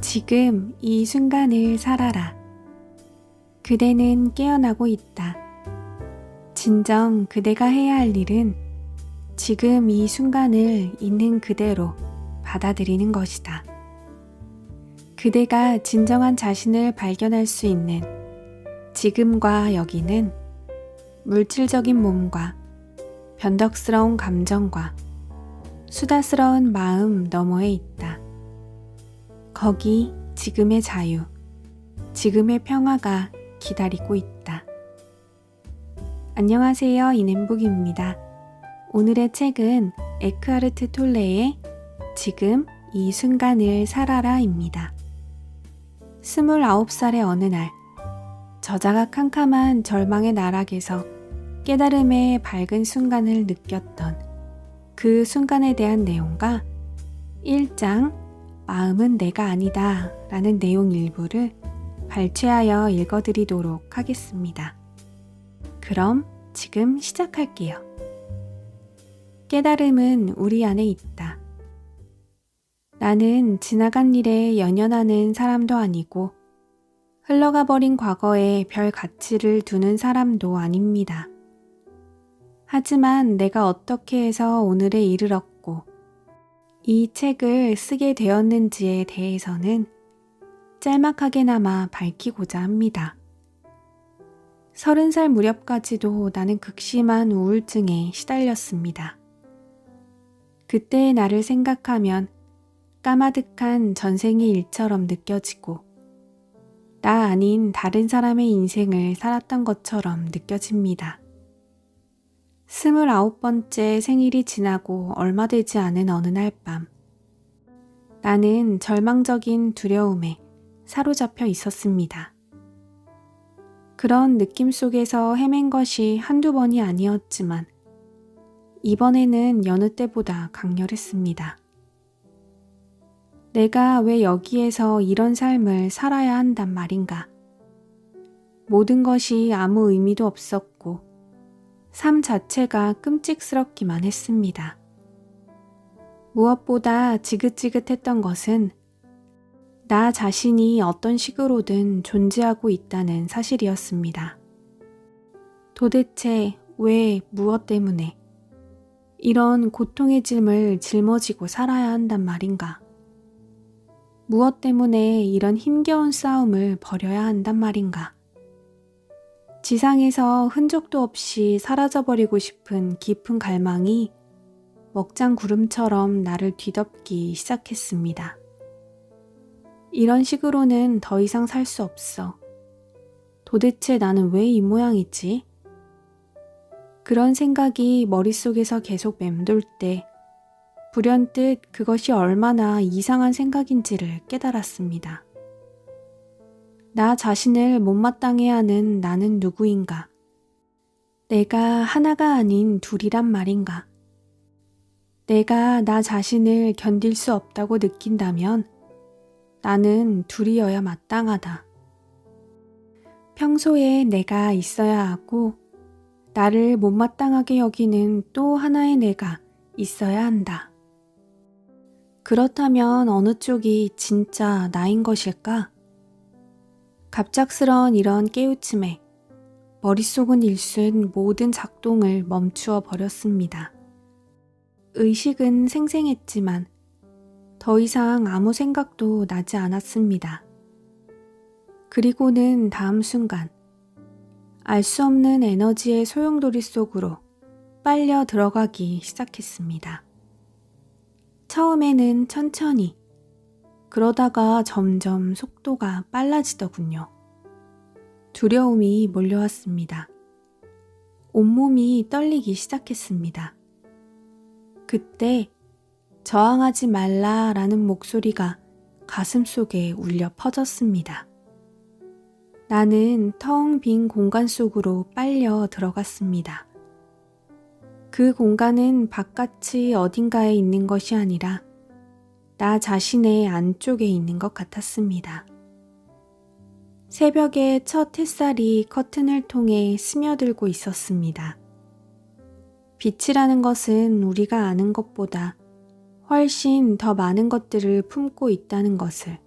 지금 이 순간을 살아라. 그대는 깨어나고 있다. 진정 그대가 해야 할 일은 지금 이 순간을 있는 그대로 받아들이는 것이다. 그대가 진정한 자신을 발견할 수 있는 지금과 여기는 물질적인 몸과 변덕스러운 감정과 수다스러운 마음 너머에 있다. 거기 지금의 자유, 지금의 평화가 기다리고 있다. 안녕하세요. 이nem북입니다. 오늘의 책은 에크하르트 톨레의 지금 이 순간을 살아라입니다. 29살의 어느 날, 저자가 캄캄한 절망의 나락에서 깨달음의 밝은 순간을 느꼈던 그 순간에 대한 내용과 1장 마음은 내가 아니다 라는 내용 일부를 발췌하여 읽어드리도록 하겠습니다. 그럼 지금 시작할게요. 깨달음은 우리 안에 있다. 나는 지나간 일에 연연하는 사람도 아니고 흘러가 버린 과거에 별 가치를 두는 사람도 아닙니다. 하지만 내가 어떻게 해서 오늘에 이르렀고 이 책을 쓰게 되었는지에 대해서는 짤막하게나마 밝히고자 합니다. 30살 무렵까지도 나는 극심한 우울증에 시달렸습니다. 그때의 나를 생각하면 까마득한 전생의 일처럼 느껴지고 나 아닌 다른 사람의 인생을 살았던 것처럼 느껴집니다. 29번째 생일이 지나고 얼마 되지 않은 어느 날 밤, 나는 절망적인 두려움에 사로잡혀 있었습니다. 그런 느낌 속에서 헤맨 것이 한두 번이 아니었지만 이번에는 여느 때보다 강렬했습니다. 내가 왜 여기에서 이런 삶을 살아야 한단 말인가? 모든 것이 아무 의미도 없었고 삶 자체가 끔찍스럽기만 했습니다. 무엇보다 지긋지긋했던 것은 나 자신이 어떤 식으로든 존재하고 있다는 사실이었습니다. 도대체 왜 무엇 때문에 이런 고통의 짐을 짊어지고 살아야 한단 말인가? 무엇 때문에 이런 힘겨운 싸움을 벌여야 한단 말인가? 지상에서 흔적도 없이 사라져버리고 싶은 깊은 갈망이 먹장구름처럼 나를 뒤덮기 시작했습니다. 이런 식으로는 더 이상 살 수 없어. 도대체 나는 왜 이 모양이지? 그런 생각이 머릿속에서 계속 맴돌 때 불현듯 그것이 얼마나 이상한 생각인지를 깨달았습니다. 나 자신을 못마땅해 하는 나는 누구인가? 내가 하나가 아닌 둘이란 말인가? 내가 나 자신을 견딜 수 없다고 느낀다면 나는 둘이어야 마땅하다. 평소에 내가 있어야 하고 나를 못마땅하게 여기는 또 하나의 내가 있어야 한다. 그렇다면 어느 쪽이 진짜 나인 것일까? 갑작스런 이런 깨우침에 머릿속은 일순 모든 작동을 멈추어 버렸습니다. 의식은 생생했지만 더 이상 아무 생각도 나지 않았습니다. 그리고는 다음 순간 알 수 없는 에너지의 소용돌이 속으로 빨려 들어가기 시작했습니다. 처음에는 천천히, 그러다가 점점 속도가 빨라지더군요. 두려움이 몰려왔습니다. 온몸이 떨리기 시작했습니다. 그때 저항하지 말라라는 목소리가 가슴 속에 울려 퍼졌습니다. 나는 텅 빈 공간 속으로 빨려 들어갔습니다. 그 공간은 바깥이 어딘가에 있는 것이 아니라 나 자신의 안쪽에 있는 것 같았습니다. 새벽의 첫 햇살이 커튼을 통해 스며들고 있었습니다. 빛이라는 것은 우리가 아는 것보다 훨씬 더 많은 것들을 품고 있다는 것을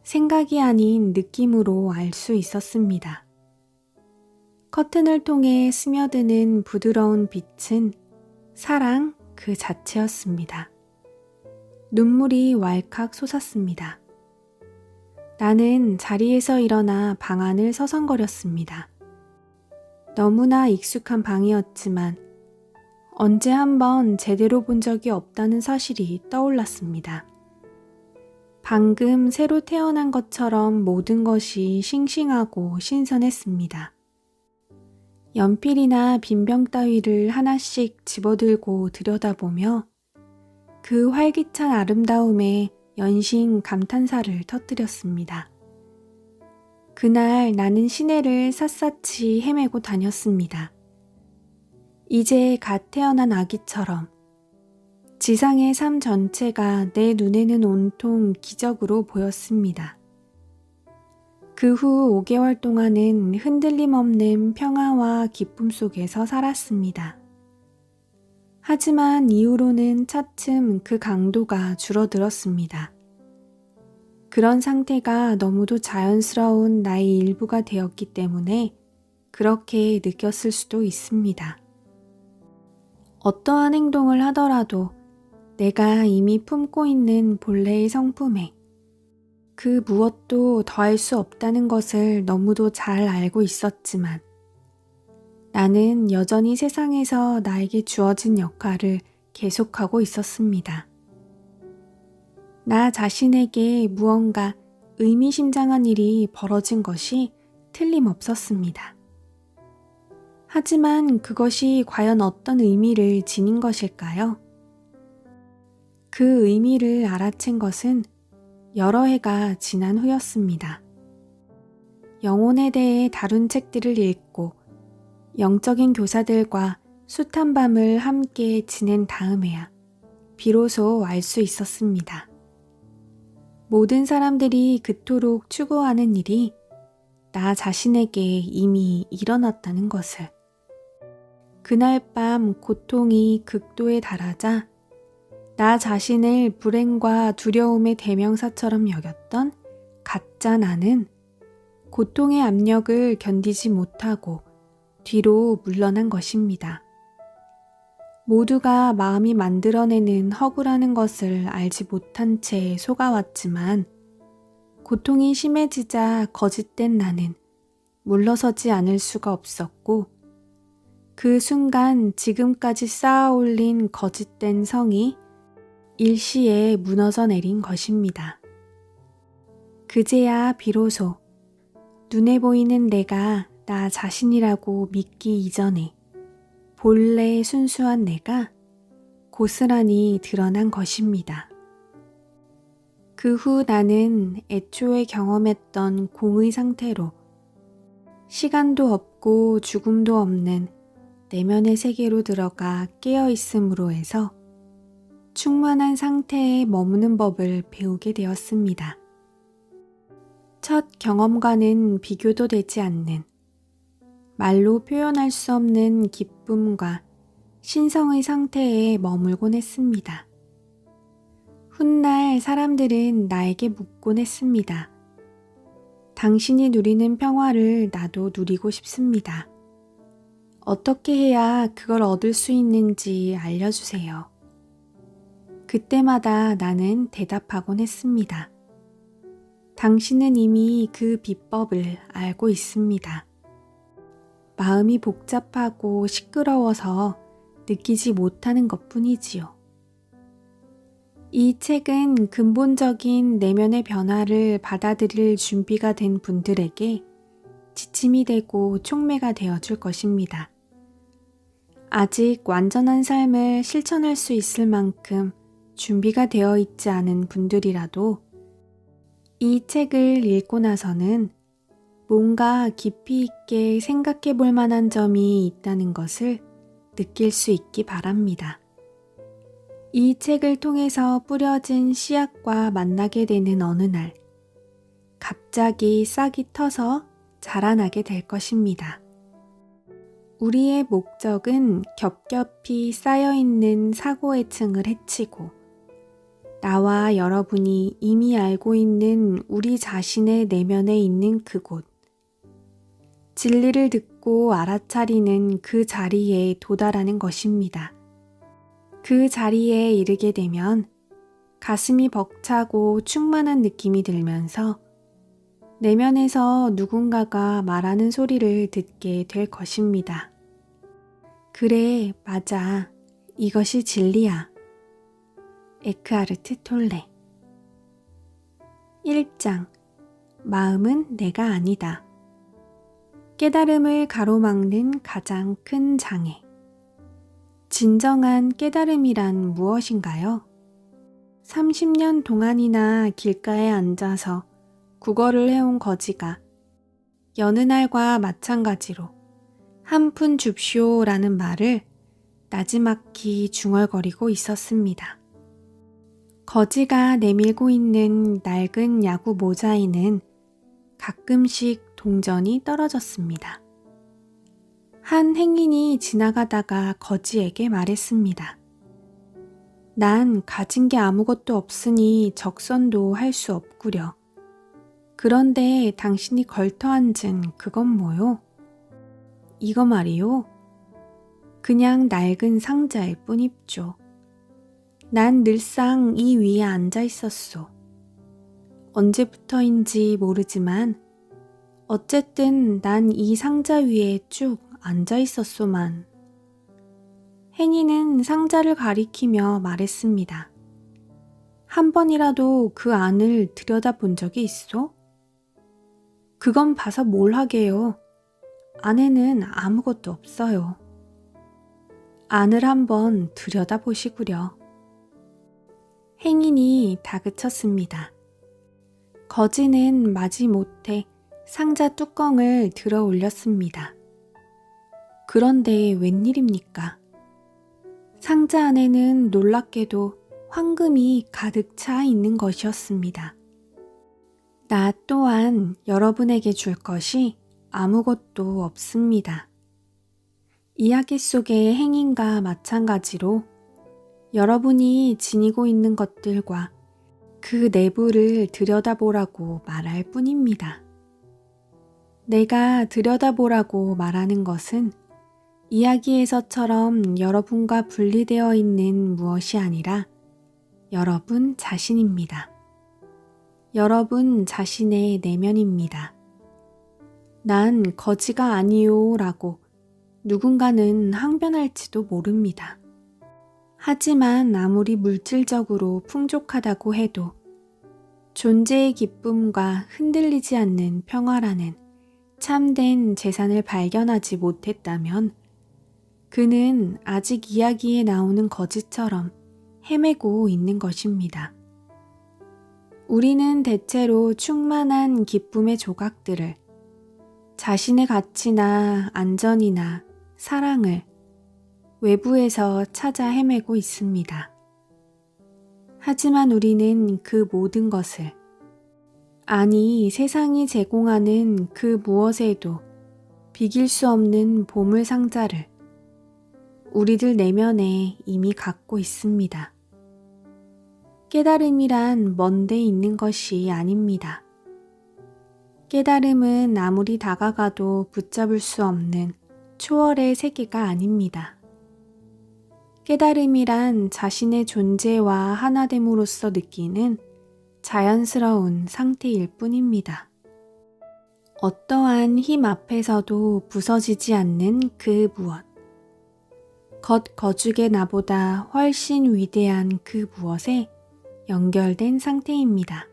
생각이 아닌 느낌으로 알 수 있었습니다. 커튼을 통해 스며드는 부드러운 빛은 사랑 그 자체였습니다. 눈물이 왈칵 솟았습니다. 나는 자리에서 일어나 방 안을 서성거렸습니다. 너무나 익숙한 방이었지만 언제 한번 제대로 본 적이 없다는 사실이 떠올랐습니다. 방금 새로 태어난 것처럼 모든 것이 싱싱하고 신선했습니다. 연필이나 빈병 따위를 하나씩 집어들고 들여다보며 그 활기찬 아름다움에 연신 감탄사를 터뜨렸습니다. 그날 나는 시내를 샅샅이 헤매고 다녔습니다. 이제 갓 태어난 아기처럼 지상의 삶 전체가 내 눈에는 온통 기적으로 보였습니다. 그 후 5개월 동안은 흔들림 없는 평화와 기쁨 속에서 살았습니다. 하지만 이후로는 차츰 그 강도가 줄어들었습니다. 그런 상태가 너무도 자연스러운 나의 일부가 되었기 때문에 그렇게 느꼈을 수도 있습니다. 어떠한 행동을 하더라도 내가 이미 품고 있는 본래의 성품에 그 무엇도 더할 수 없다는 것을 너무도 잘 알고 있었지만 나는 여전히 세상에서 나에게 주어진 역할을 계속하고 있었습니다. 나 자신에게 무언가 의미심장한 일이 벌어진 것이 틀림없었습니다. 하지만 그것이 과연 어떤 의미를 지닌 것일까요? 그 의미를 알아챈 것은 여러 해가 지난 후였습니다. 영혼에 대해 다룬 책들을 읽고 영적인 교사들과 숱한 밤을 함께 지낸 다음에야 비로소 알 수 있었습니다. 모든 사람들이 그토록 추구하는 일이 나 자신에게 이미 일어났다는 것을. 그날 밤 고통이 극도에 달하자 나 자신을 불행과 두려움의 대명사처럼 여겼던 가짜 나는 고통의 압력을 견디지 못하고 뒤로 물러난 것입니다. 모두가 마음이 만들어내는 허구라는 것을 알지 못한 채 속아왔지만 고통이 심해지자 거짓된 나는 물러서지 않을 수가 없었고 그 순간 지금까지 쌓아올린 거짓된 성이 일시에 무너져 내린 것입니다. 그제야 비로소 눈에 보이는 내가 나 자신이라고 믿기 이전에 본래 순수한 내가 고스란히 드러난 것입니다. 그 후 나는 애초에 경험했던 공의 상태로 시간도 없고 죽음도 없는 내면의 세계로 들어가 깨어있음으로 해서 충만한 상태에 머무는 법을 배우게 되었습니다. 첫 경험과는 비교도 되지 않는 말로 표현할 수 없는 기쁨과 신성의 상태에 머물곤 했습니다. 훗날 사람들은 나에게 묻곤 했습니다. 당신이 누리는 평화를 나도 누리고 싶습니다. 어떻게 해야 그걸 얻을 수 있는지 알려주세요. 그때마다 나는 대답하곤 했습니다. 당신은 이미 그 비법을 알고 있습니다. 마음이 복잡하고 시끄러워서 느끼지 못하는 것뿐이지요. 이 책은 근본적인 내면의 변화를 받아들일 준비가 된 분들에게 지침이 되고 촉매가 되어줄 것입니다. 아직 완전한 삶을 실천할 수 있을 만큼 준비가 되어 있지 않은 분들이라도 이 책을 읽고 나서는 뭔가 깊이 있게 생각해 볼 만한 점이 있다는 것을 느낄 수 있기 바랍니다. 이 책을 통해서 뿌려진 씨앗과 만나게 되는 어느 날, 갑자기 싹이 터서 자라나게 될 것입니다. 우리의 목적은 겹겹이 쌓여있는 사고의 층을 해치고 나와 여러분이 이미 알고 있는 우리 자신의 내면에 있는 그곳. 진리를 듣고 알아차리는 그 자리에 도달하는 것입니다. 그 자리에 이르게 되면 가슴이 벅차고 충만한 느낌이 들면서 내면에서 누군가가 말하는 소리를 듣게 될 것입니다. 그래, 맞아. 이것이 진리야. 에크하르트 톨레. 1장. 마음은 내가 아니다. 깨달음을 가로막는 가장 큰 장애. 진정한 깨달음이란 무엇인가요? 30년 동안이나 길가에 앉아서 국어를 해온 거지가 여느 날과 마찬가지로 한 푼 줍쇼라는 말을 나지막히 중얼거리고 있었습니다. 거지가 내밀고 있는 낡은 야구 모자에는 가끔씩 동전이 떨어졌습니다. 한 행인이 지나가다가 거지에게 말했습니다. 난 가진 게 아무것도 없으니 적선도 할 수 없구려. 그런데 당신이 걸터 앉은 그건 뭐요? 이거 말이요. 그냥 낡은 상자일 뿐입죠. 난 늘상 이 위에 앉아 있었소. 언제부터인지 모르지만 어쨌든 난 이 상자 위에 쭉 앉아 있었소만. 행인은 상자를 가리키며 말했습니다. 한 번이라도 그 안을 들여다본 적이 있어? 그건 봐서 뭘 하게요. 안에는 아무것도 없어요. 안을 한번 들여다보시구려. 행인이 다그쳤습니다. 거지는 마지못해 상자 뚜껑을 들어 올렸습니다. 그런데 웬일입니까? 상자 안에는 놀랍게도 황금이 가득 차 있는 것이었습니다. 나 또한 여러분에게 줄 것이 아무것도 없습니다. 이야기 속의 행인과 마찬가지로 여러분이 지니고 있는 것들과 그 내부를 들여다보라고 말할 뿐입니다. 내가 들여다보라고 말하는 것은 이야기에서처럼 여러분과 분리되어 있는 무엇이 아니라 여러분 자신입니다. 여러분 자신의 내면입니다. 난 거지가 아니요 라고 누군가는 항변할지도 모릅니다. 하지만 아무리 물질적으로 풍족하다고 해도 존재의 기쁨과 흔들리지 않는 평화라는 참된 재산을 발견하지 못했다면 그는 아직 이야기에 나오는 거지처럼 헤매고 있는 것입니다. 우리는 대체로 충만한 기쁨의 조각들을 자신의 가치나 안전이나 사랑을 외부에서 찾아 헤매고 있습니다. 하지만 우리는 그 모든 것을, 아니 세상이 제공하는 그 무엇에도 비길 수 없는 보물 상자를 우리들 내면에 이미 갖고 있습니다. 깨달음이란 먼 데 있는 것이 아닙니다. 깨달음은 아무리 다가가도 붙잡을 수 없는 초월의 세계가 아닙니다. 깨달음이란 자신의 존재와 하나됨으로써 느끼는 자연스러운 상태일 뿐입니다. 어떠한 힘 앞에서도 부서지지 않는 그 무엇. 겉거죽의 나보다 훨씬 위대한 그 무엇에 연결된 상태입니다.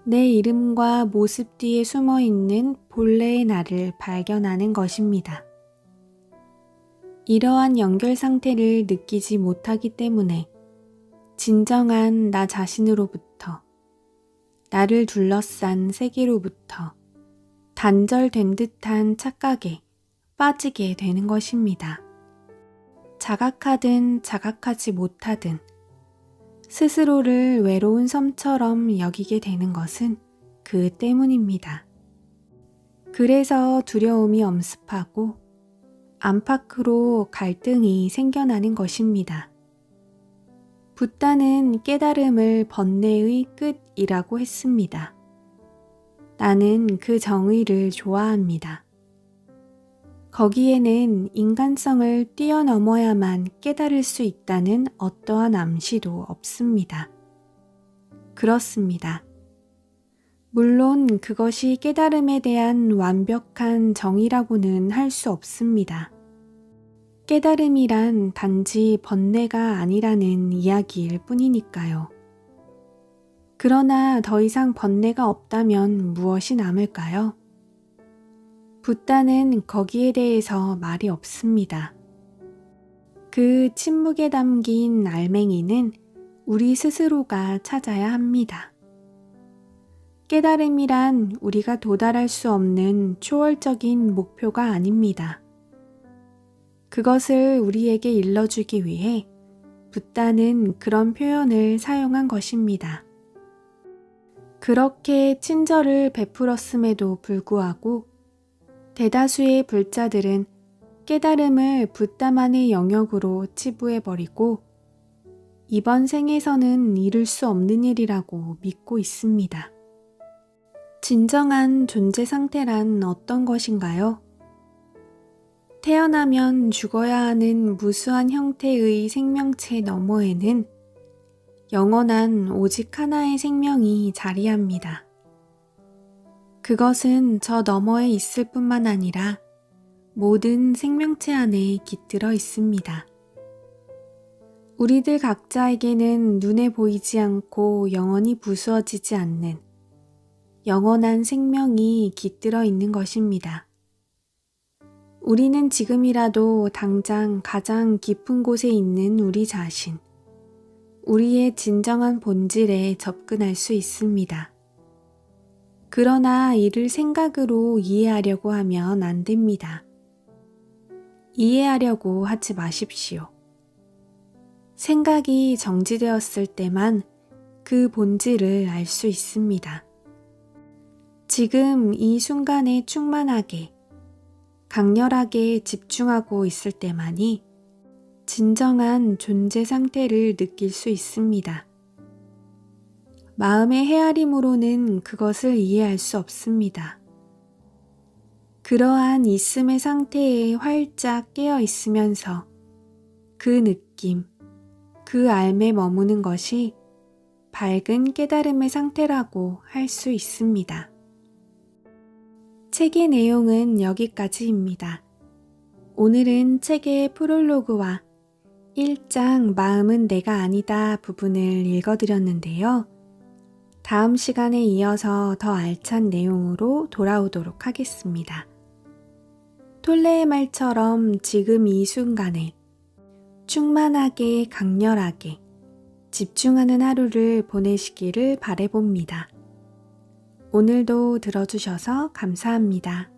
내 이름과 모습 뒤에 숨어있는 본래의 나를 발견하는 것입니다. 이러한 연결 상태를 느끼지 못하기 때문에 진정한 나 자신으로부터, 나를 둘러싼 세계로부터 단절된 듯한 착각에 빠지게 되는 것입니다. 자각하든 자각하지 못하든 스스로를 외로운 섬처럼 여기게 되는 것은 그 때문입니다. 그래서 두려움이 엄습하고 안팎으로 갈등이 생겨나는 것입니다. 붓다는 깨달음을 번뇌의 끝이라고 했습니다. 나는 그 정의를 좋아합니다. 거기에는 인간성을 뛰어넘어야만 깨달을 수 있다는 어떠한 암시도 없습니다. 그렇습니다. 물론 그것이 깨달음에 대한 완벽한 정의라고는 할 수 없습니다. 깨달음이란 단지 번뇌가 아니라는 이야기일 뿐이니까요. 그러나 더 이상 번뇌가 없다면 무엇이 남을까요? 붓다는 거기에 대해서 말이 없습니다. 그 침묵에 담긴 알맹이는 우리 스스로가 찾아야 합니다. 깨달음이란 우리가 도달할 수 없는 초월적인 목표가 아닙니다. 그것을 우리에게 일러주기 위해 붓다는 그런 표현을 사용한 것입니다. 그렇게 친절을 베풀었음에도 불구하고 대다수의 불자들은 깨달음을 붓다만의 영역으로 치부해버리고 이번 생에서는 이룰 수 없는 일이라고 믿고 있습니다. 진정한 존재 상태란 어떤 것인가요? 태어나면 죽어야 하는 무수한 형태의 생명체 너머에는 영원한 오직 하나의 생명이 자리합니다. 그것은 저 너머에 있을 뿐만 아니라 모든 생명체 안에 깃들어 있습니다. 우리들 각자에게는 눈에 보이지 않고 영원히 부수어지지 않는 영원한 생명이 깃들어 있는 것입니다. 우리는 지금이라도 당장 가장 깊은 곳에 있는 우리 자신, 우리의 진정한 본질에 접근할 수 있습니다. 그러나 이를 생각으로 이해하려고 하면 안 됩니다. 이해하려고 하지 마십시오. 생각이 정지되었을 때만 그 본질을 알 수 있습니다. 지금 이 순간에 충만하게, 강렬하게 집중하고 있을 때만이 진정한 존재 상태를 느낄 수 있습니다. 마음의 헤아림으로는 그것을 이해할 수 없습니다. 그러한 있음의 상태에 활짝 깨어 있으면서 그 느낌, 그 알매 머무는 것이 밝은 깨달음의 상태라고 할 수 있습니다. 책의 내용은 여기까지입니다. 오늘은 책의 프롤로그와 1장 마음은 내가 아니다 부분을 읽어드렸는데요. 다음 시간에 이어서 더 알찬 내용으로 돌아오도록 하겠습니다. 톨레의 말처럼 지금 이 순간에 충만하게 강렬하게 집중하는 하루를 보내시기를 바라봅니다. 오늘도 들어주셔서 감사합니다.